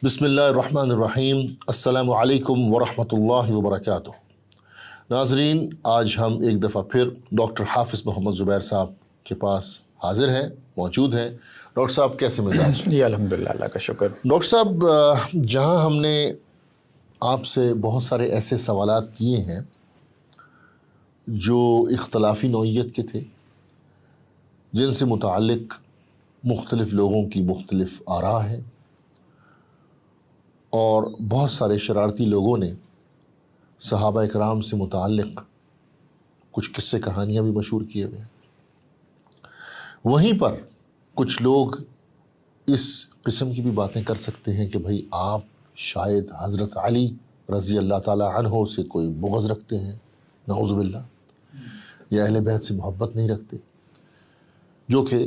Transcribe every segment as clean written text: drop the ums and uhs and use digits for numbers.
بسم اللہ الرحمن الرحیم۔ السلام علیکم ورحمۃ اللہ وبرکاتہ۔ ناظرین، آج ہم ایک دفعہ پھر ڈاکٹر حافظ محمد زبیر صاحب کے پاس حاضر ہیں، موجود ہیں۔ ڈاکٹر صاحب کیسے مزاج؟ جی الحمدللہ، اللہ کا شکر۔ ڈاکٹر صاحب، جہاں ہم نے آپ سے بہت سارے ایسے سوالات کیے ہیں جو اختلافی نوعیت کے تھے، جن سے متعلق مختلف لوگوں کی مختلف آراء ہیں، اور بہت سارے شرارتی لوگوں نے صحابہ اکرام سے متعلق کچھ قصے کہانیاں بھی مشہور کیے ہوئے ہیں۔ وہیں پر کچھ لوگ اس قسم کی بھی باتیں کر سکتے ہیں کہ بھائی آپ شاید حضرت علی رضی اللہ تعالی عنہ سے کوئی بغض رکھتے ہیں، نعوذ باللہ، یا اہل بیت سے محبت نہیں رکھتے، جو کہ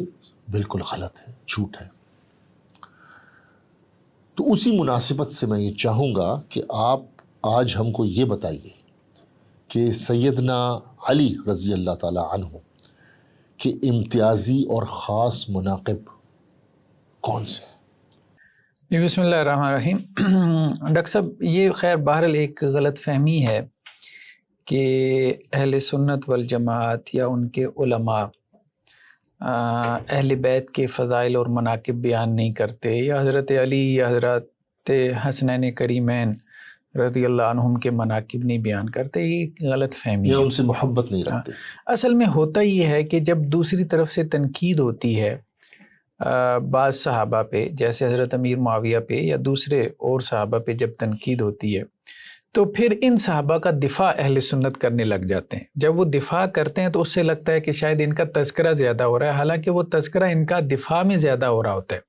بالکل غلط ہے، جھوٹ ہے۔ تو اسی مناسبت سے میں یہ چاہوں گا کہ آپ آج ہم کو یہ بتائیے کہ سیدنا علی رضی اللہ تعالی عنہ کے امتیازی اور خاص مناقب کون سے ہیں؟ جی بسم اللہ الرحمن الرحیم۔ ڈاکٹر صاحب، یہ خیر بہرحال ایک غلط فہمی ہے کہ اہل سنت والجماعت یا ان کے علماء اہل بیت کے فضائل اور مناقب بیان نہیں کرتے، یا حضرت علی یا حضرت حسنین کریمین رضی اللہ عنہم کے مناقب نہیں بیان کرتے۔ یہ غلط فہمی یا ہے، ان سے محبت نہیں رکھتے۔ اصل میں ہوتا یہ ہے کہ جب دوسری طرف سے تنقید ہوتی ہے بعض صحابہ پہ، جیسے حضرت امیر معاویہ پہ یا دوسرے اور صحابہ پہ جب تنقید ہوتی ہے، تو پھر ان صحابہ کا دفاع اہل سنت کرنے لگ جاتے ہیں۔ جب وہ دفاع کرتے ہیں تو اس سے لگتا ہے کہ شاید ان کا تذکرہ زیادہ ہو رہا ہے، حالانکہ وہ تذکرہ ان کا دفاع میں زیادہ ہو رہا ہوتا ہے۔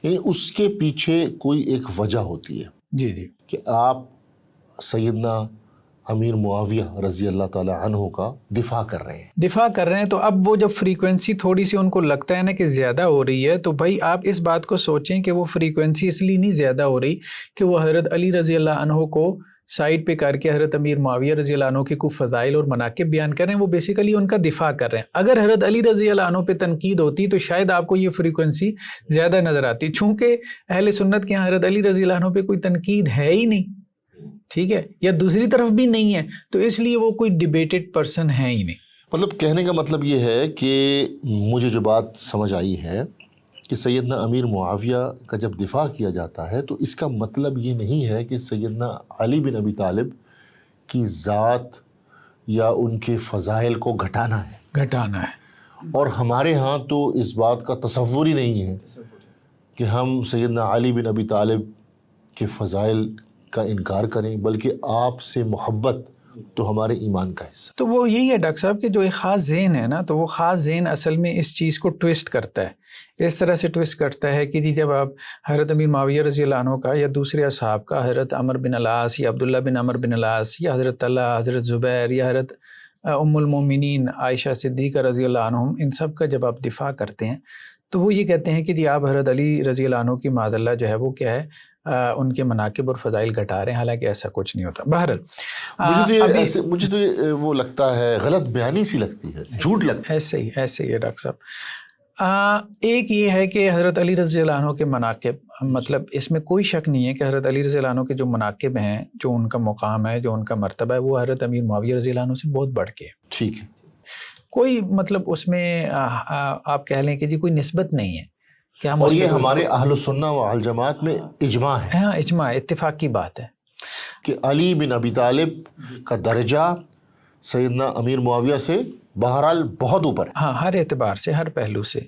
یعنی اس کے پیچھے کوئی ایک وجہ ہوتی ہے جی جی، کہ آپ سیدنا امیر معاویہ رضی اللہ تعالی عنہ کا دفاع کر رہے ہیں۔ تو اب وہ جب فریکوینسی تھوڑی سی ان کو لگتا ہے نا کہ زیادہ ہو رہی ہے، تو بھائی آپ اس بات کو سوچیں کہ وہ فریکوینسی اس لیے نہیں زیادہ ہو رہی کہ وہ حضرت علی رضی اللہ عنہ کو سائڈ پہ کر کے حضرت امیر معاویہ رضی اللہ عنہ کے کوئی فضائل اور مناقب بیان کر رہے ہیں، وہ بیسیکلی ان کا دفاع کر رہے ہیں۔ اگر حضرت علی رضی اللہ عنہ پہ تنقید ہوتی تو شاید آپ کو یہ فریکوینسی زیادہ نظر آتی، چونکہ اہل سنت کے یہاں حضرت علی رضی اللہ عنہ پہ کوئی تنقید ہے ہی نہیں، ٹھیک ہے، یا دوسری طرف بھی نہیں ہے، تو اس لیے وہ کوئی ڈیبیٹڈ پرسن ہے ہی نہیں۔ مطلب کہنے کا مطلب یہ ہے کہ مجھے جو بات سمجھ آئی ہے کہ سیدنا امیر معاویہ کا جب دفاع کیا جاتا ہے تو اس کا مطلب یہ نہیں ہے کہ سیدنا علی بن ابی طالب کی ذات یا ان کے فضائل کو گھٹانا ہے۔ اور ہمارے ہاں تو اس بات کا تصور ہی نہیں ہے کہ ہم سیدنا علی بن ابی طالب کے فضائل کا انکار کریں، بلکہ آپ سے محبت تو ہمارے ایمان کا حصہ۔ تو وہ یہی ہے ڈاکٹر صاحب کہ جو ایک خاص ذہن ہے نا، تو وہ خاص ذہن اصل میں اس چیز کو ٹویسٹ کرتا ہے، اس طرح سے ٹویسٹ کرتا ہے کہ جب آپ حضرت امیر معاویہ رضی اللہ عنہ کا یا دوسرے اصحاب کا، حضرت عمر بن العاص یا عبداللہ بن عمر بن العاص یا حضرت طلحہ، حضرت زبیر یا حضرت ام المومنین عائشہ صدیقہ رضی اللہ عنہم، ان سب کا جب آپ دفاع کرتے ہیں تو وہ یہ کہتے ہیں کہ جی آپ حضرت علی رضی اللہ عنہ کی معاذ اللہ جو ہے وہ کیا ہے، ان کے مناقب اور فضائل گھٹا رہے ہیں، حالانکہ ایسا کچھ نہیں ہوتا۔ بہرحال مجھے تو یہ وہ لگتا ہے، غلط بیانی سی لگتی ہے، جھوٹ لگتا ہے۔ ایسے ہی ہے ڈاکٹر صاحب۔ ایک یہ ہے کہ حضرت علی رضی اللہ عنہ کے مناقب، مطلب اس میں کوئی شک نہیں ہے کہ حضرت علی رضی اللہ عنہ کے جو مناقب ہیں، جو ان کا مقام ہے، جو ان کا مرتبہ ہے، وہ حضرت امیر معاویہ رضی اللہ عنہ سے بہت بڑھ کے ہے۔ ٹھیک ہے، کوئی مطلب اس میں آپ کہہ لیں کہ جی کوئی نسبت نہیں ہے کہ ہم، اور یہ ہمارے اہل السنہ والجماعت میں اجماع ہے۔ ہاں، اجماع، اتفاق کی بات ہے کہ علی بن ابی طالب کا درجہ سیدنا امیر معاویہ سے بہرحال بہت اوپر ہے۔ ہاں، ہر اعتبار سے، ہر پہلو سے،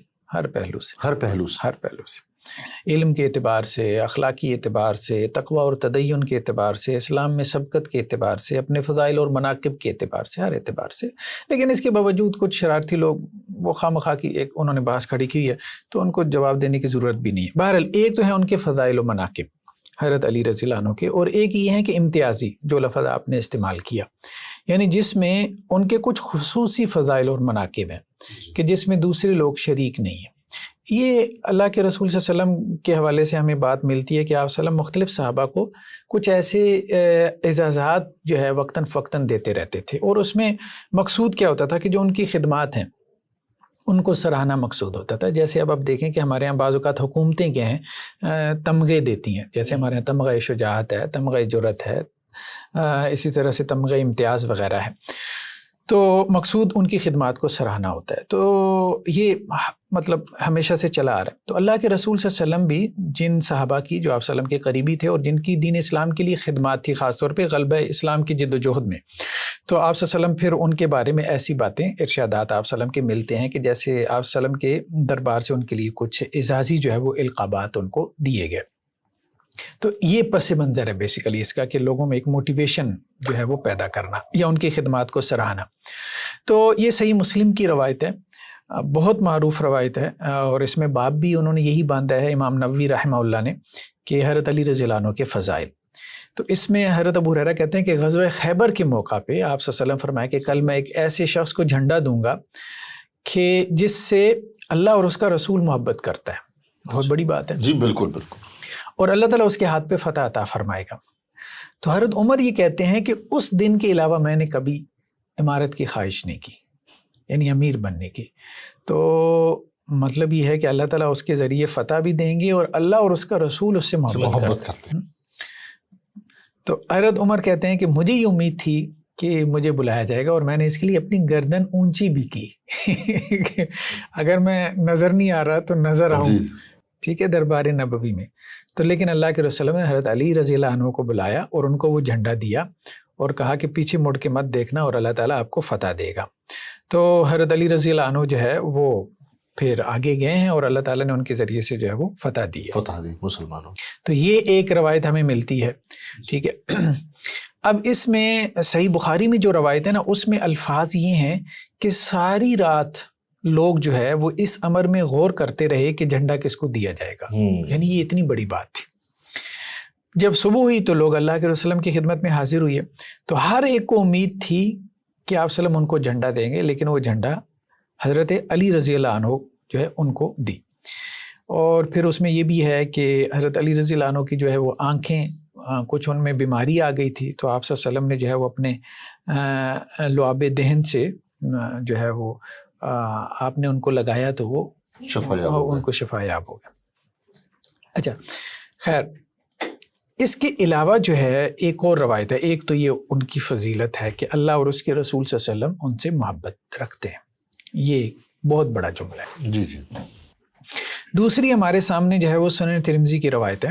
علم کے اعتبار سے، اخلاقی اعتبار سے، تقوی اور تدین کے اعتبار سے، اسلام میں سبقت کے اعتبار سے، اپنے فضائل اور مناقب کے اعتبار سے، ہر اعتبار سے۔ لیکن اس کے باوجود کچھ شرارتی لوگ وہ خواہ کی ایک انہوں نے بحث کھڑی کی ہے، تو ان کو جواب دینے کی ضرورت بھی نہیں ہے۔ بہرحال ایک تو ہے ان کے فضائل و مناقب حضرت علی رضی اللہ عنہ کے، اور ایک یہ ہے کہ امتیازی، جو لفظ آپ نے استعمال کیا، یعنی جس میں ان کے کچھ خصوصی فضائل اور مناقب ہیں کہ جس میں دوسرے لوگ شریک نہیں ہیں۔ یہ اللہ کے رسول صلی اللہ علیہ وسلم کے حوالے سے ہمیں بات ملتی ہے کہ آپ صلی اللہ علیہ وسلم مختلف صحابہ کو کچھ ایسے اعزازات جو ہے وقتاً فوقتاً دیتے رہتے تھے، اور اس میں مقصود کیا ہوتا تھا کہ جو ان کی خدمات ہیں ان کو سراہنا مقصود ہوتا تھا. جیسے اب آپ دیکھیں کہ ہمارے یہاں بعض اوقات حکومتیں کیا ہیں تمغے دیتی ہیں. جیسے ہمارے یہاں تمغہ شجاعت ہے، تمغہ جرأت ہے، اسی طرح سے تمغہ امتیاز وغیرہ ہے. تو مقصود ان کی خدمات کو سراہنا ہوتا ہے. تو یہ مطلب ہمیشہ سے چلا آ رہا ہے. تو اللہ کے رسول صلی اللہ علیہ وسلم بھی جن صحابہ کی جو آپ صلی اللہ علیہ وسلم کے قریبی تھے اور جن کی دین اسلام کے لیے خدمات تھی، خاص طور پہ غلبہ اسلام کی جد و جہد میں، تو آپ صلی اللہ علیہ وسلم پھر ان کے بارے میں ایسی باتیں، ارشادات آپ صلی اللہ علیہ وسلم کے ملتے ہیں کہ جیسے آپ صلی اللہ علیہ وسلم کے دربار سے ان کے لیے کچھ اعزازی جو ہے وہ القابات ان کو دیے گئے. تو یہ پس منظر ہے بیسیکلی اس کا کہ لوگوں میں ایک موٹیویشن جو ہے وہ پیدا کرنا یا ان کی خدمات کو سراہنا. تو یہ صحیح مسلم کی روایت ہے، بہت معروف روایت ہے، اور اس میں باب بھی انہوں نے یہی باندھا ہے امام نووی رحمہ اللہ نے کہ حضرت علی رضی اللہ عنہ کے فضائل. تو اس میں حضرت ابو ہریرہ کہتے ہیں کہ غزوہ خیبر کے موقع پہ آپ صلی اللہ علیہ وسلم فرمایا کہ کل میں ایک ایسے شخص کو جھنڈا دوں گا کہ جس سے اللہ اور اس کا رسول محبت کرتا ہے. بہت بڑی بات ہے. جی بالکل بالکل. اور اللہ تعالیٰ اس کے ہاتھ پہ فتح عطا فرمائے گا. تو حضرت عمر یہ کہتے ہیں کہ اس دن کے علاوہ میں نے کبھی امارت کی خواہش نہیں کی، یعنی امیر بننے کی. تو مطلب یہ ہے کہ اللہ تعالیٰ اس کے ذریعے فتح بھی دیں گے اور اللہ اور اس کا رسول اس سے محبت کرتے ہیں. تو حضرت عمر کہتے ہیں کہ مجھے یہ امید تھی کہ مجھے بلایا جائے گا اور میں نے اس کے لیے اپنی گردن اونچی بھی کی کہ اگر میں نظر نہیں آ رہا تو نظر آؤں، ٹھیک ہے، دربار نبوی میں. تو لیکن اللہ کے رسول نے حضرت علی رضی اللہ عنہ کو بلایا اور ان کو وہ جھنڈا دیا اور کہا کہ پیچھے مڑ کے مت دیکھنا اور اللہ تعالیٰ آپ کو فتح دے گا. تو حضرت علی رضی اللہ عنہ جو ہے وہ پھر آگے گئے ہیں اور اللہ تعالیٰ نے ان کے ذریعے سے جو ہے وہ فتح دی مسلمانوں. تو یہ ایک روایت ہمیں ملتی ہے، ٹھیک ہے. اب اس میں صحیح بخاری میں جو روایت ہے نا، اس میں الفاظ یہ ہیں کہ ساری رات لوگ جو ہے وہ اس امر میں غور کرتے رہے کہ جھنڈا کس کو دیا جائے گا. یعنی یہ اتنی بڑی بات تھی. جب صبح ہوئی تو لوگ اللہ کے رسول کی خدمت میں حاضر ہوئے. تو ہر ایک کو امید تھی کہ آپ صلی اللہ علیہ وسلم ان کو جھنڈا دیں گے، لیکن وہ جھنڈا حضرت علی رضی اللہ عنہ جو ہے ان کو دی. اور پھر اس میں یہ بھی ہے کہ حضرت علی رضی اللہ عنہ کی جو ہے وہ آنکھیں کچھ ان میں بیماری آ گئی تھی. تو آپ صلی اللہ علیہ وسلم نے جو ہے وہ اپنے لعاب دہن سے جو ہے وہ آپ نے ان کو لگایا تو وہ ان کو شفا یاب ہو گیا. اچھا خیر، اس کے علاوہ جو ہے ایک اور روایت ہے. ایک تو یہ ان کی فضیلت ہے کہ اللہ اور اس کے رسول صلی اللہ علیہ وسلم ان سے محبت رکھتے ہیں، یہ بہت بڑا جملہ ہے. جی جی. دوسری ہمارے سامنے جو ہے وہ سنن ترمذی کی روایت ہے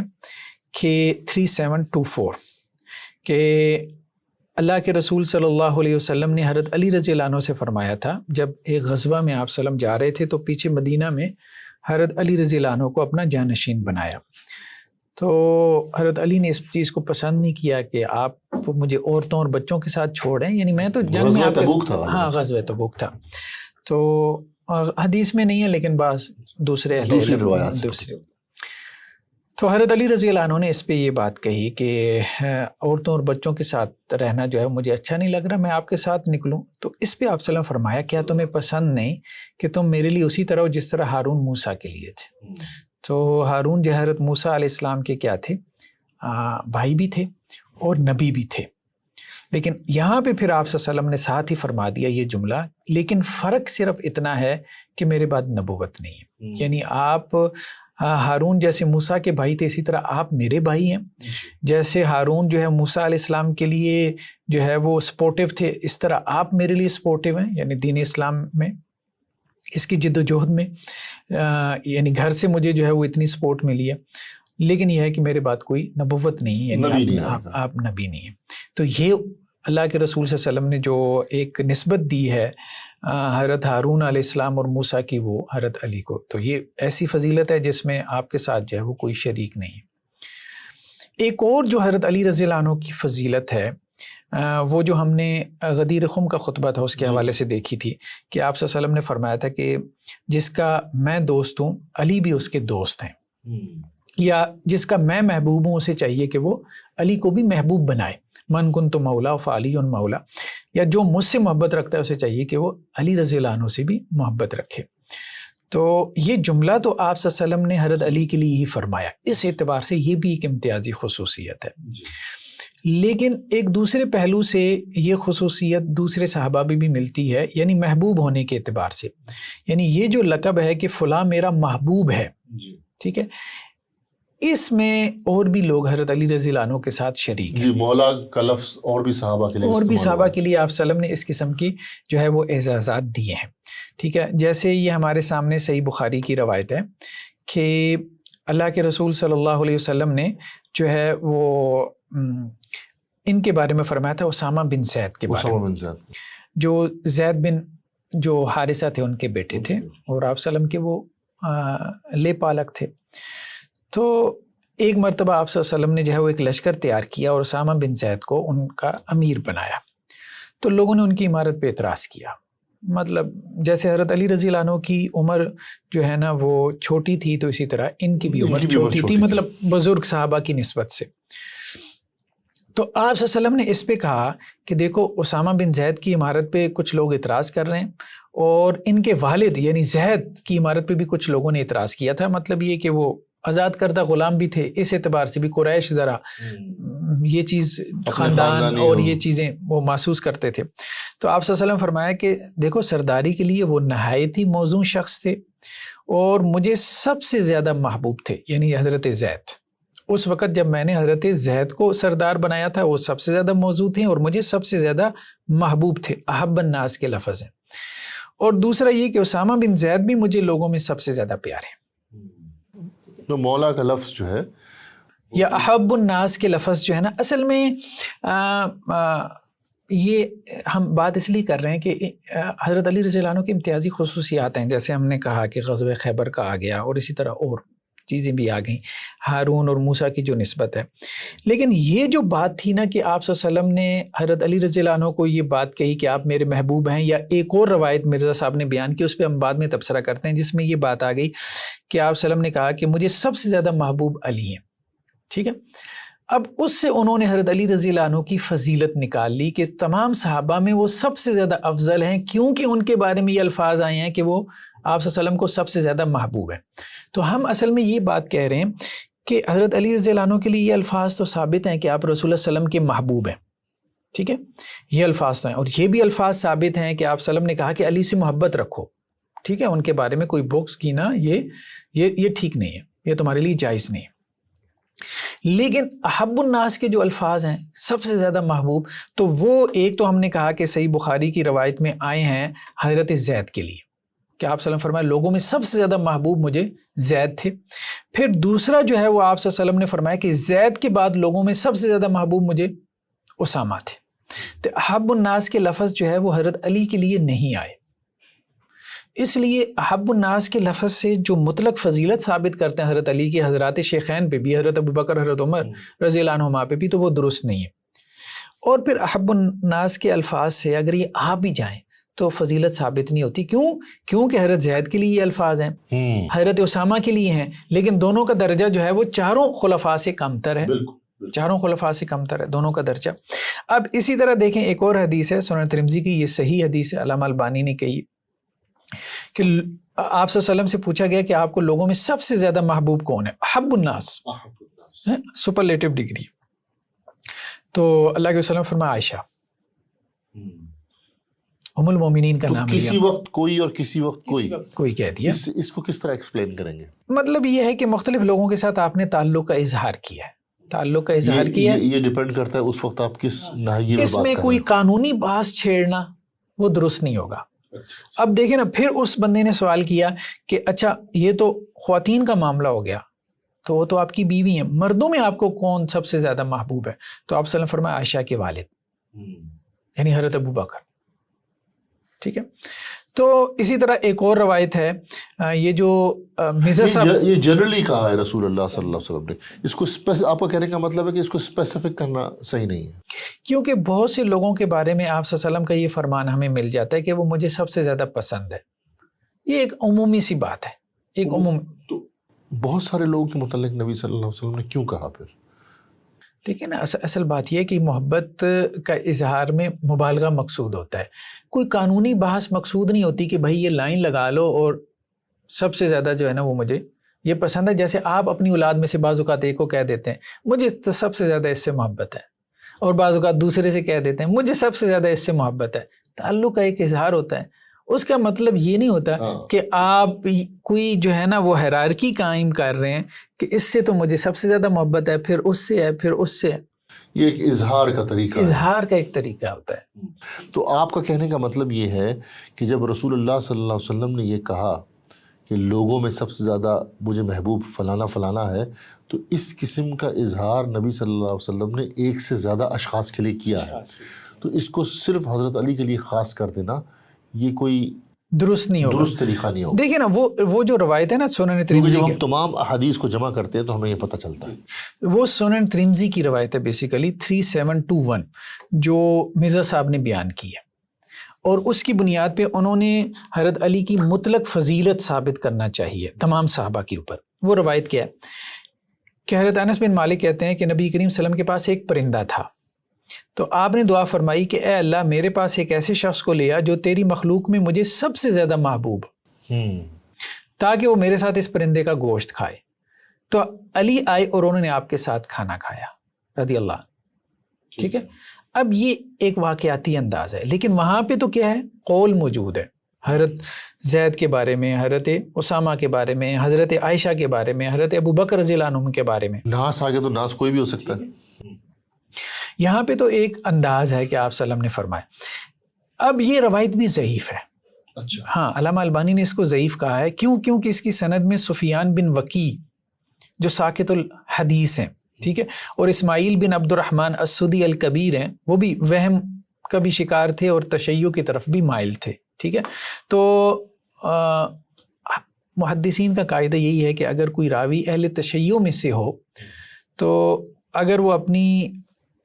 کہ 3724 کہ اللہ کے رسول صلی اللہ علیہ وسلم نے حضرت علی رضی اللہ عنہ سے فرمایا تھا، جب ایک غزوہ میں آپ صلی اللہ علیہ وسلم جا رہے تھے تو پیچھے مدینہ میں حضرت علی رضی اللہ عنہ کو اپنا جانشین بنایا. تو حضرت علی نے اس چیز کو پسند نہیں کیا کہ آپ مجھے عورتوں اور بچوں کے ساتھ چھوڑیں، یعنی میں تو جنگ میں غزوہ تبوک تھا. تو حدیث میں نہیں ہے لیکن بعض دوسرے دوسرے. تو حضرت علی رضی اللہ عنہ نے اس پہ یہ بات کہی کہ عورتوں اور بچوں کے ساتھ رہنا جو ہے مجھے اچھا نہیں لگ رہا، میں آپ کے ساتھ نکلوں. تو اس پہ آپ صلی اللہ علیہ وسلم فرمایا کیا تمہیں پسند نہیں کہ تم میرے لیے اسی طرح ہو جس طرح ہارون موسیٰ کے لیے تھے. تو ہارون جو حضرت موسیٰ علیہ السلام کے کیا تھے، بھائی بھی تھے اور نبی بھی تھے. لیکن یہاں پہ پھر آپ صلی اللہ علیہ وسلم نے ساتھ ہی فرما دیا یہ جملہ، لیکن فرق صرف اتنا ہے کہ میرے بعد نبوت نہیں ہے. یعنی آپ ہارون جیسے موسیٰ کے بھائی تھے اسی طرح آپ میرے بھائی ہیں. جیسے ہارون جو ہے موسیٰ علیہ السلام کے لیے جو ہے وہ سپورٹیو تھے، اس طرح آپ میرے لیے سپورٹیو ہیں، یعنی دین اسلام میں اس کی جد و جہد میں. یعنی گھر سے مجھے جو ہے وہ اتنی سپورٹ ملی ہے، لیکن یہ ہے کہ میرے بعد کوئی نبوت نہیں ہے، یعنی آپ نبی نہیں ہیں. تو یہ اللہ کے رسول صلی اللہ علیہ وسلم نے جو ایک نسبت دی ہے حضرت ہارون علیہ السلام اور موسیٰ کی، وہ حضرت علی کو. تو یہ ایسی فضیلت ہے جس میں آپ کے ساتھ جو ہے وہ کوئی شریک نہیں. ایک اور جو حضرت علی رضی اللہ عنہ کی فضیلت ہے وہ جو ہم نے غدیر خم کا خطبہ تھا اس کے حوالے سے دیکھی تھی کہ آپ صلی اللہ علیہ وسلم نے فرمایا تھا کہ جس کا میں دوست ہوں علی بھی اس کے دوست ہیں، یا جس کا میں محبوب ہوں اسے چاہیے کہ وہ علی کو بھی محبوب بنائے. من کنت مولا فعلی مولا، یا جو مجھ سے محبت رکھتا ہے اسے چاہیے کہ وہ علی رضی اللہ عنہ سے بھی محبت رکھے. تو یہ جملہ تو آپ صلی اللہ علیہ وسلم نے حضرت علی کے لیے ہی فرمایا. اس اعتبار سے یہ بھی ایک امتیازی خصوصیت ہے. لیکن ایک دوسرے پہلو سے یہ خصوصیت دوسرے صحابہ بھی ملتی ہے، یعنی محبوب ہونے کے اعتبار سے. یعنی یہ جو لقب ہے کہ فلاں میرا محبوب ہے، ٹھیک ہے، اس میں اور بھی لوگ حضرت علی رضی اللہ عنہ کے ساتھ شریک ہیں. جی، مولا کا لفظ اور بھی صحابہ کے لیے اور بھی استعمال صحابہ ہوا کے لیے آپ وسلم نے اس قسم کی جو ہے وہ اعزازات دیے ہیں. ٹھیک ہے، جیسے یہ ہمارے سامنے صحیح بخاری کی روایت ہے کہ اللہ کے رسول صلی اللہ علیہ وسلم نے جو ہے وہ ان کے بارے میں فرمایا تھا، اسامہ بن زید کے بارے اسامہ میں، بن زید جو زید بن جو حارثہ تھے ان کے بیٹے تھے اور آپ وسلم کے وہ لے پالک تھے. تو ایک مرتبہ آپ صلی اللہ علیہ وسلم نے جو ہے وہ ایک لشکر تیار کیا اور اسامہ بن زید کو ان کا امیر بنایا. تو لوگوں نے ان کی عمارت پہ اعتراض کیا. مطلب جیسے حضرت علی رضی اللہ عنہ کی عمر جو ہے نا وہ چھوٹی تھی، تو اسی طرح ان کی بھی عمر چھوٹی تھی، مطلب بزرگ صحابہ کی نسبت سے. تو آپ صلی اللہ علیہ وسلم نے اس پہ کہا کہ دیکھو اسامہ بن زید کی عمارت پہ کچھ لوگ اعتراض کر رہے ہیں اور ان کے والد یعنی زید کی عمارت پہ بھی کچھ لوگوں نے اعتراض کیا تھا. مطلب یہ کہ وہ آزاد کردہ غلام بھی تھے، اس اعتبار سے بھی قریش ذرا یہ چیز خاندان اور یہ چیزیں وہ محسوس کرتے تھے. تو آپ صلی اللہ علیہ وسلم فرمایا کہ دیکھو سرداری کے لیے وہ نہایت ہی موزوں شخص تھے اور مجھے سب سے زیادہ محبوب تھے، یعنی حضرت زید. اس وقت جب میں نے حضرت زید کو سردار بنایا تھا وہ سب سے زیادہ موزوں تھے اور مجھے سب سے زیادہ محبوب تھے. احب الناس کے لفظ ہیں. اور دوسرا یہ کہ اسامہ بن زید بھی مجھے لوگوں میں سب سے زیادہ پیارے ہیں. تو مولا کا لفظ جو ہے یا احب الناس کے لفظ جو ہے نا، اصل میں یہ ہم بات اس لیے کر رہے ہیں کہ حضرت علی رضی اللہ عنہ کی امتیازی خصوصیات ہیں، جیسے ہم نے کہا کہ غزوہ خیبر کا آ گیا اور اسی طرح اور چیزیں بھی آ گئیں، ہارون اور موسیٰ کی جو نسبت ہے. لیکن یہ جو بات تھی نا کہ آپ صلی اللہ علیہ وسلم نے حضرت علی رضی اللہ عنہ کو یہ بات کہی کہ آپ میرے محبوب ہیں، یا ایک اور روایت مرزا صاحب نے بیان کی، اس پہ ہم بعد میں تبصرہ کرتے ہیں، جس میں یہ بات آ گئی کہ آپ صلی اللہ علیہ وسلم نے کہا کہ مجھے سب سے زیادہ محبوب علی ہیں. ٹھیک ہے، اب اس سے انہوں نے حضرت علی رضی اللہ عنہ کی فضیلت نکال لی کہ تمام صحابہ میں وہ سب سے زیادہ افضل ہیں، کیونکہ ان کے بارے میں یہ الفاظ آئے ہیں کہ وہ آپ صلی اللہ علیہ وسلم کو سب سے زیادہ محبوب ہیں. تو ہم اصل میں یہ بات کہہ رہے ہیں کہ حضرت علی رضی اللہ عنہ کے لیے یہ الفاظ تو ثابت ہیں کہ آپ رسول اللہ صلی اللہ علیہ وسلم کے محبوب ہیں. ٹھیک ہے، یہ الفاظ تو ہیں، اور یہ بھی الفاظ ثابت ہیں کہ آپ صلی اللہ علیہ وسلم نے کہا کہ علی سے محبت رکھو. ٹھیک ہے، ان کے بارے میں کوئی بغض کی نا، یہ ٹھیک نہیں ہے، یہ تمہارے لیے جائز نہیں ہے. لیکن احب الناس کے جو الفاظ ہیں سب سے زیادہ محبوب، تو وہ ایک تو ہم نے کہا کہ صحیح بخاری کی روایت میں آئے ہیں حضرت زید کے لیے کہ آپ صلی اللہ علیہ وسلم فرمایا لوگوں میں سب سے زیادہ محبوب مجھے زید تھے. پھر دوسرا جو ہے وہ آپ صلی اللہ علیہ وسلم نے فرمایا کہ زید کے بعد لوگوں میں سب سے زیادہ محبوب مجھے اسامہ تھے. تو احب الناس کے لفظ جو ہے وہ حضرت علی کے لیے نہیں آئے. اس لیے احب الناس کے لفظ سے جو مطلق فضیلت ثابت کرتے ہیں حضرت علی کے حضرات شیخین پہ بھی، حضرت ابوبکر حضرت عمر رضی اللہ عنہما پہ بھی، تو وہ درست نہیں ہے. اور پھر احب الناس کے الفاظ سے اگر یہ آ بھی جائیں تو فضیلت ثابت نہیں ہوتی. کیونکہ حضرت زید کے لیے یہ الفاظ ہیں، حضرت اسامہ کے لیے ہیں، لیکن دونوں کا درجہ جو ہے وہ چاروں خلفاء سے کم تر ہے. چاروں خلفاء سے کم تر ہے دونوں کا درجہ. اب اسی طرح دیکھیں ایک اور حدیث ہے سنن ترمذی کی، یہ صحیح حدیث ہے، علامہ البانی نے کہی کہ آپ صلی اللہ علیہ وسلم سے پوچھا گیا کہ آپ کو لوگوں میں سب سے زیادہ محبوب کون ہے؟ احب الناس، سپرلیٹو ڈگری. تو اللہ کے وسلم فرمایا عائشہ ام المومنین کا نام لیا. کسی وقت کوئی اور کسی وقت کوئی کہہ دیا. اس کو کس طرح ایکسپلین کریں گے؟ مطلب یہ ہے کہ مختلف لوگوں کے ساتھ آپ نے تعلق کا اظہار کیا ہے، تعلق کا اظہار کیا. یہ ڈیپینڈ کرتا ہے اس وقت آپ کس ناحیے میں اس میں کوئی قانونی بحث چھیڑنا وہ درست نہیں ہوگا. اب دیکھیں نا، پھر اس بندے نے سوال کیا کہ اچھا یہ تو خواتین کا معاملہ ہو گیا، تو وہ تو آپ کی بیوی ہیں، مردوں میں آپ کو کون سب سے زیادہ محبوب ہے؟ تو آپ صلی اللہ علیہ وسلم فرمایا عائشہ کے والد یعنی حضرت ابوبکر. ٹھیک ہے، تو اسی طرح ایک اور روایت ہے، یہ جو مرزا صاحب یہ جنرلی کہا ہے رسول اللہ صلی اللہ علیہ وسلم نے، اس کو آپ کا کہنے کا مطلب ہے کہ اس کو اسپیسیفک کرنا صحیح نہیں ہے، کیونکہ بہت سے لوگوں کے بارے میں آپ صلی اللہ علیہ وسلم کا یہ فرمان ہمیں مل جاتا ہے کہ وہ مجھے سب سے زیادہ پسند ہے. یہ ایک عمومی سی بات ہے، ایک عمومی. تو بہت سارے لوگوں کے متعلق نبی صلی اللہ علیہ وسلم نے کیوں کہا پھر؟ دیکھیں نا، اصل بات یہ ہے کہ محبت کا اظہار میں مبالغہ مقصود ہوتا ہے، کوئی قانونی بحث مقصود نہیں ہوتی کہ بھائی یہ لائن لگا لو اور سب سے زیادہ جو ہے نا وہ مجھے یہ پسند ہے. جیسے آپ اپنی اولاد میں سے بعض اوقات ایک کو کہہ دیتے ہیں مجھے تو سب سے زیادہ اس سے محبت ہے، اور بعض اوقات دوسرے سے کہہ دیتے ہیں مجھے سب سے زیادہ اس سے محبت ہے. تعلق کا ایک اظہار ہوتا ہے, اس کا مطلب یہ نہیں ہوتا کہ آپ کوئی جو ہے نا وہ ہیرارکی قائم کر رہے ہیں کہ اس سے تو مجھے سب سے زیادہ محبت ہے, پھر اس سے ہے, پھر اس سے ہے. یہ ایک اظہار کا طریقہ ہے, اظہار کا ایک طریقہ ہوتا ہے. تو آپ کا کہنے کا مطلب یہ ہے کہ جب رسول اللہ صلی اللہ علیہ وسلم نے یہ کہا کہ لوگوں میں سب سے زیادہ مجھے محبوب فلانا فلانا ہے, تو اس قسم کا اظہار نبی صلی اللہ علیہ وسلم نے ایک سے زیادہ اشخاص کے لیے کیا ہے, تو اس کو صرف حضرت علی کے لیے خاص کر دینا یہ کوئی درست نہیں ہوگا, درست طریقہ نہیں ہوگا. دیکھیں نا وہ جو روایت ہے نا سنن کیونکہ ترمذی جب کی, ہم تمام احادیث کو جمع کرتے ہیں تو ہمیں یہ پتہ چلتا ہے. وہ سنن ترمذی کی روایت ہے بیسیکلی 3721 جو مرزا صاحب نے بیان کی ہے, اور اس کی بنیاد پہ انہوں نے حضرت علی کی مطلق فضیلت ثابت کرنا چاہیے تمام صحابہ کے اوپر. وہ روایت کیا ہے کہ حضرت انس بن مالک کہتے ہیں کہ نبی کریم صلی اللہ علیہ وسلم کے پاس ایک پرندہ تھا, تو آپ نے دعا فرمائی کہ اے اللہ میرے پاس ایک ایسے شخص کو لیا جو تیری مخلوق میں مجھے سب سے زیادہ محبوب, تاکہ وہ میرے ساتھ اس پرندے کا گوشت کھائے. تو علی آئے اور انہوں نے آپ کے ساتھ کھانا کھایا رضی اللہ. ٹھیک ہے, اب یہ ایک واقعاتی انداز ہے, لیکن وہاں پہ تو کیا ہے, قول موجود ہے حضرت زید کے بارے میں, حضرت اسامہ کے بارے میں, حضرت عائشہ کے بارے میں, حضرت ابو بکر رضی اللہ عنہ کے بارے میں. ناس آگے تو ناس کوئی بھی ہو سکتا ہے. یہاں پہ تو ایک انداز ہے کہ آپ صلی اللہ علیہ وسلم نے فرمایا. اب یہ روایت بھی ضعیف ہے. اچھا, ہاں, علامہ البانی نے اس کو ضعیف کہا ہے. کیونکہ اس کی سند میں سفیان بن وکی جو ساکت الحدیث ہیں, ٹھیک ہے, اور اسماعیل بن عبد الرحمن السدی الکبیر ہیں, وہ بھی وہم کا بھی شکار تھے اور تشیع کی طرف بھی مائل تھے. ٹھیک ہے, تو محدثین کا قاعدہ یہی ہے کہ اگر کوئی راوی اہل تشیع میں سے ہو تو اگر وہ اپنی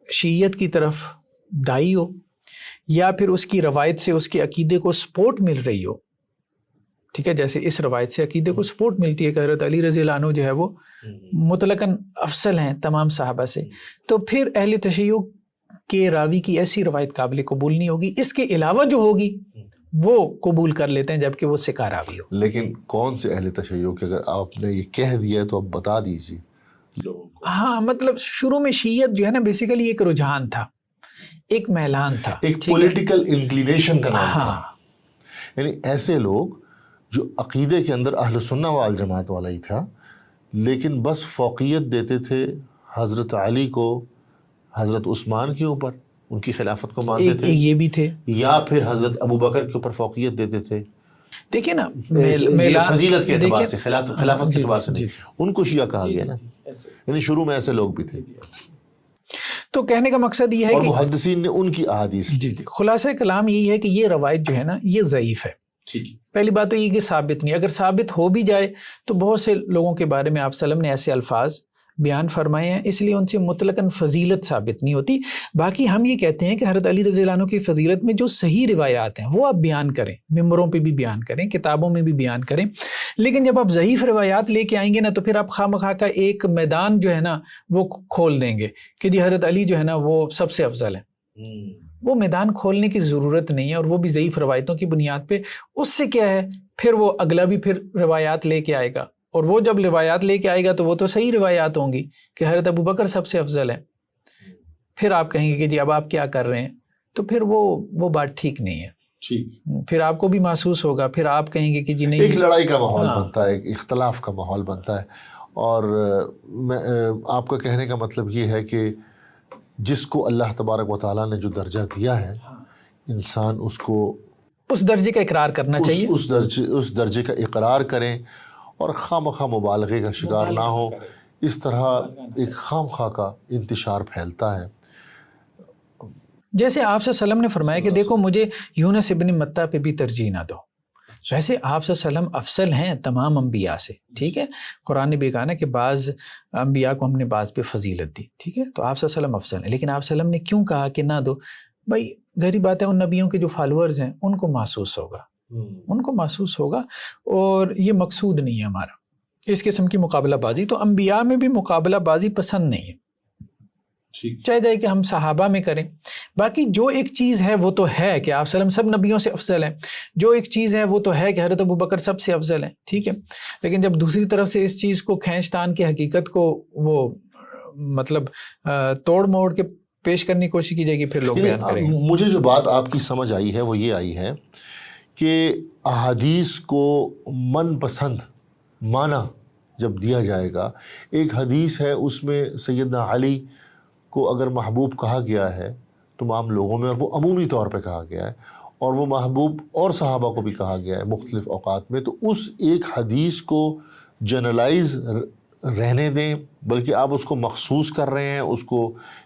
شیعت کی طرف دائی ہو یا پھر اس کی روایت سے اس کے عقیدے کو سپورٹ مل رہی ہو, ٹھیک ہے, جیسے اس روایت سے عقیدے کو سپورٹ ملتی ہے کہ حضرت علی رضی اللہ عنہ جو ہے وہ مطلقاً افضل ہیں تمام صحابہ سے, تو پھر اہل تشیع کے راوی کی ایسی روایت قابل قبول نہیں ہوگی. اس کے علاوہ جو ہوگی وہ قبول کر لیتے ہیں جبکہ وہ ثقہ راوی ہو. لیکن کون سے اہل تشیع کہ اگر آپ نے یہ کہہ دیا ہے تو آپ بتا دیجیے. ہاں, مطلب شروع میں شیعت جو ہے نا بیسیکلی ایک رجحان تھا, ایک میلان تھا, ایک پولیٹیکل انکلینیشن کا نام تھا. ہاں, یعنی ایسے لوگ جو عقیدے کے اندر اہل سنہ والجماعت والا ہی تھا, لیکن بس فوقیت دیتے تھے حضرت علی کو حضرت عثمان کے اوپر, ان کی خلافت کو مانتے تھے, یہ بھی تھے, یا پھر حضرت ابو بکر کے اوپر فوقیت دیتے تھے. دیکھیں نا فضیلت کے اعتبار سے, خلافت کے اعتبار سے نہیں, ان کو شیعہ کہا گیا نا. یعنی شروع میں ایسے لوگ بھی تھے. تو کہنے کا مقصد یہ ہے اور کہ محدثین نے ان کی احادیث, خلاصہ کلام یہی ہے کہ یہ روایت جو ہے نا یہ ضعیف ہے. پہلی بات تو یہ کہ ثابت نہیں. اگر ثابت ہو بھی جائے تو بہت سے لوگوں کے بارے میں آپ صلی اللہ علیہ وسلم نے ایسے الفاظ بیان فرمائے ہیں, اس لیے ان سے مطلقاً فضیلت ثابت نہیں ہوتی. باقی ہم یہ کہتے ہیں کہ حضرت علی رضی اللہ عنہ کی فضیلت میں جو صحیح روایات ہیں وہ آپ بیان کریں, ممبروں پہ بھی بیان کریں, کتابوں میں بھی بیان کریں, لیکن جب آپ ضعیف روایات لے کے آئیں گے نا تو پھر آپ خواہ مخواہ کا ایک میدان جو ہے نا وہ کھول دیں گے کہ جی حضرت علی جو ہے نا وہ سب سے افضل ہے. وہ میدان کھولنے کی ضرورت نہیں ہے, اور وہ بھی ضعیف روایتوں کی بنیاد پہ. اس سے کیا ہے, پھر وہ اگلا بھی پھر روایات لے کے آئے گا, اور وہ جب روایات لے کے آئے گا تو وہ تو صحیح روایات ہوں گی کہ حضرت ابو بکر سب سے افضل ہے. پھر آپ کہیں گے کہ جی اب آپ کیا کر رہے ہیں, تو پھر وہ بات ٹھیک نہیں ہے. پھر آپ کو بھی محسوس ہوگا, پھر آپ کہیں گے کہ جی نہیں, ایک لڑائی کا ماحول بنتا ہے, ایک اختلاف کا ماحول بنتا ہے. اور آپ کا کہنے کا مطلب یہ ہے کہ جس کو اللہ تبارک و تعالیٰ نے جو درجہ دیا ہے, انسان اس کو اس درجے کا اقرار کرنا چاہیے, اس درجے کا اقرار کریں, اور خواہ مخواہ مبالغے کا شکار نہ ہو. اس طرح ایک خام خواہ کا انتشار پھیلتا ہے. جیسے آپ صلی اللہ علیہ وسلم نے فرمایا کہ دیکھو مجھے یونس ابن متہ پہ بھی ترجیح نہ دو. ویسے آپ صلی اللہ علیہ وسلم افضل ہیں تمام انبیاء سے, ٹھیک ہے, قرآن نے بھی کہا نا کہ بعض انبیاء کو ہم نے بعض پہ فضیلت دی, ٹھیک ہے, تو آپ صلی اللہ علیہ وسلم افضل ہیں. لیکن آپ صلی اللہ علیہ وسلم نے کیوں کہا کہ نہ دو؟ بھائی ظاہری بات ہے ان نبیوں کے جو فالورز ہیں ان کو محسوس ہوگا, ان کو محسوس ہوگا, اور یہ مقصود نہیں ہے ہمارا اس قسم کی مقابلہ بازی. تو انبیاء میں بھی مقابلہ بازی پسند نہیں ہے, چاہے جائے کہ ہم صحابہ میں کریں. باقی جو ایک چیز ہے وہ تو ہے کہ آپ صلی اللہ علیہ وسلم سب نبیوں سے افضل ہیں, جو ایک چیز ہے وہ تو ہے کہ حضرت ابو بکر سب سے افضل ہیں, ٹھیک ہے. لیکن جب دوسری طرف سے اس چیز کو کھینچ تان کی حقیقت کو وہ مطلب توڑ موڑ کے پیش کرنے کی کوشش کی جائے گی، پھر لوگ بیان کریں گے۔ مجھے جو بات آپ کی سمجھ آئی ہے وہ یہ آئی ہے کہ احادیث کو من پسند معنی جب دیا جائے گا، ایک حدیث ہے اس میں سیدنا علی کو اگر محبوب کہا گیا ہے تمام لوگوں میں، اور وہ عمومی طور پہ کہا گیا ہے، اور وہ محبوب اور صحابہ کو بھی کہا گیا ہے مختلف اوقات میں، تو اس ایک حدیث کو جنرلائز رہنے دیں، بلکہ آپ اس کو مخصوص کر رہے ہیں، اس کو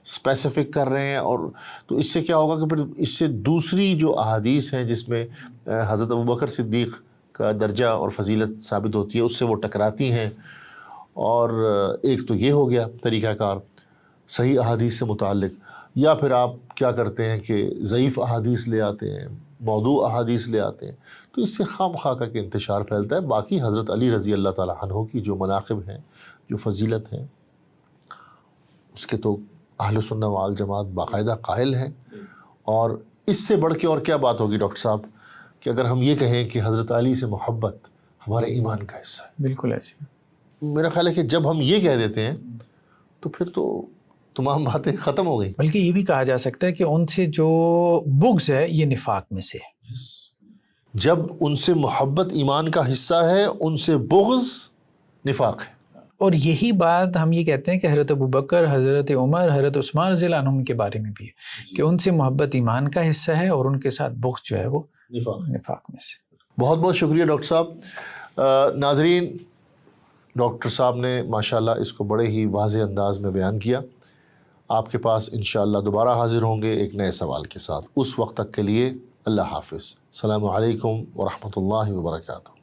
اسپیسیفک کر رہے ہیں، اور تو اس سے کیا ہوگا کہ پھر اس سے دوسری جو احادیث ہیں جس میں حضرت ابوبکر صدیق کا درجہ اور فضیلت ثابت ہوتی ہے، اس سے وہ ٹکراتی ہیں۔ اور ایک تو یہ ہو گیا طریقہ کار صحیح احادیث سے متعلق، یا پھر آپ کیا کرتے ہیں کہ ضعیف احادیث لے آتے ہیں، موضوع احادیث لے آتے ہیں، تو اس سے خام خواہ کا انتشار پھیلتا ہے۔ باقی حضرت علی رضی اللہ تعالیٰ عنہ کی جو مناقب ہیں، جو فضیلت ہیں، اس کے تو اہل سنہ والجماعت باقاعدہ قائل ہیں، اور اس سے بڑھ کے اور کیا بات ہوگی ڈاکٹر صاحب کہ اگر ہم یہ کہیں کہ حضرت علی سے محبت ہمارے ایمان کا حصہ ہے۔ بالکل ایسے میرا خیال ہے کہ جب ہم یہ کہہ دیتے ہیں تو پھر تو تمام باتیں ختم ہو گئی۔ بلکہ یہ بھی کہا جا سکتا ہے کہ ان سے جو بغض ہے یہ نفاق میں سے ہے۔ جب ان سے محبت ایمان کا حصہ ہے، ان سے بغض نفاق ہے۔ اور یہی بات ہم یہ کہتے ہیں کہ حضرت ابوبکر، حضرت عمر، حضرت عثمان رضی اللہ عنہم کے بارے میں بھی ہے کہ ان سے محبت ایمان کا حصہ ہے اور ان کے ساتھ بغض جو ہے وہ نفاق میں سے۔ بہت بہت شکریہ ڈاکٹر صاحب۔ ناظرین، ڈاکٹر صاحب نے ماشاءاللہ اس کو بڑے ہی واضح انداز میں بیان کیا۔ آپ کے پاس انشاءاللہ دوبارہ حاضر ہوں گے ایک نئے سوال کے ساتھ۔ اس وقت تک کے لیے اللہ حافظ۔ السلام علیکم ورحمۃ اللہ وبرکاتہ۔